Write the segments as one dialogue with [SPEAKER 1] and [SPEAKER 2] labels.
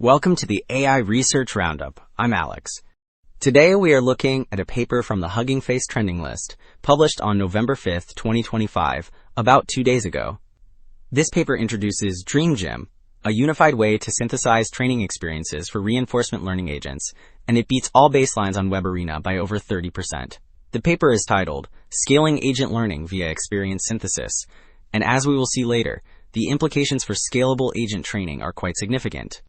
[SPEAKER 1] Welcome to the AI Research Roundup. I'm Alex. Today we are looking at a paper from the Hugging Face trending list, published on November 5th, 2025, about 2 days ago. This paper introduces DreamGym, a unified way to synthesize training experiences for reinforcement learning agents, and it beats all baselines on Web Arena by over 30%. The paper is titled, Scaling Agent Learning via Experience Synthesis, and as we will see later, the implications for scalable agent training are quite significant.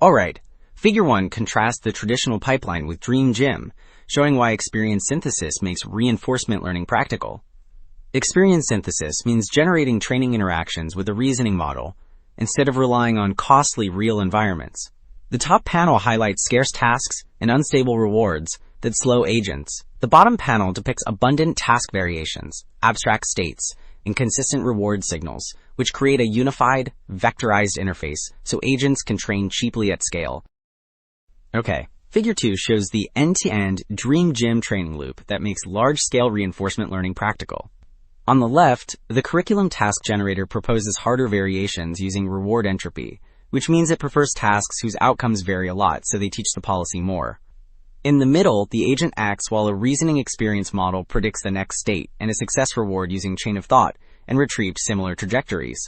[SPEAKER 1] Alright, Figure 1 contrasts the traditional pipeline with DreamGym, showing why experience synthesis makes reinforcement learning practical. Experience synthesis means generating training interactions with a reasoning model, instead of relying on costly real environments. The top panel highlights scarce tasks and unstable rewards that slow agents. The bottom panel depicts abundant task variations, abstract states, and consistent reward signals, which create a unified, vectorized interface so agents can train cheaply at scale. Okay, Figure 2 shows the end-to-end DreamGym training loop that makes large-scale reinforcement learning practical. On the left, the curriculum task generator proposes harder variations using reward entropy, which means it prefers tasks whose outcomes vary a lot, so they teach the policy more. In the middle, the agent acts while a reasoning experience model predicts the next state and a success reward using chain of thought and retrieves similar trajectories.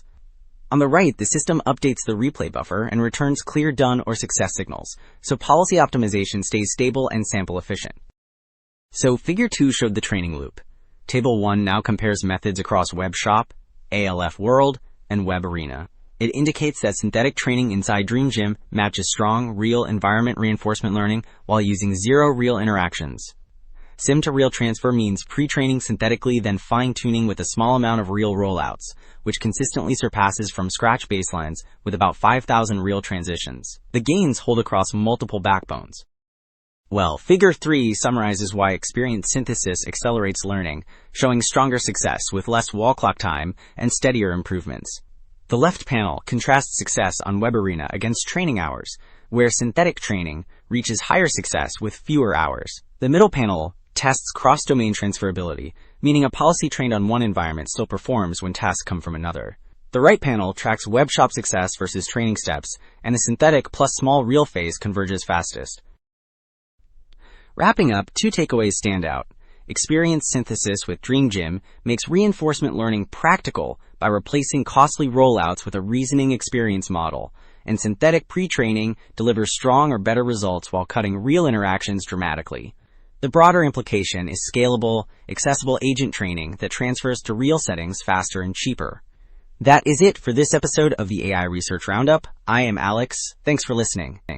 [SPEAKER 1] On the right, the system updates the replay buffer and returns clear done or success signals, so policy optimization stays stable and sample efficient. So Figure 2 showed the training loop. Table 1 now compares methods across Web Shop, ALF World, and Web Arena. It indicates that synthetic training inside DreamGym matches strong, real environment reinforcement learning while using zero real interactions. Sim-to-real transfer means pre-training synthetically, then fine-tuning with a small amount of real rollouts, which consistently surpasses from scratch baselines with about 5,000 real transitions. The gains hold across multiple backbones. Well, Figure 3 summarizes why experience synthesis accelerates learning, showing stronger success with less wall clock time and steadier improvements. The left panel contrasts success on Web Arena against training hours, where synthetic training reaches higher success with fewer hours. The middle panel tests cross-domain transferability, meaning a policy trained on one environment still performs when tasks come from another. The right panel tracks web shop success versus training steps, and the synthetic plus small real phase converges fastest. Wrapping up, 2 takeaways stand out. Experience synthesis with DreamGym makes reinforcement learning practical by replacing costly rollouts with a reasoning experience model, and synthetic pre-training delivers strong or better results while cutting real interactions dramatically. The broader implication is scalable, accessible agent training that transfers to real settings faster and cheaper. That is it for this episode of the AI Research Roundup. I am Alex. Thanks for listening.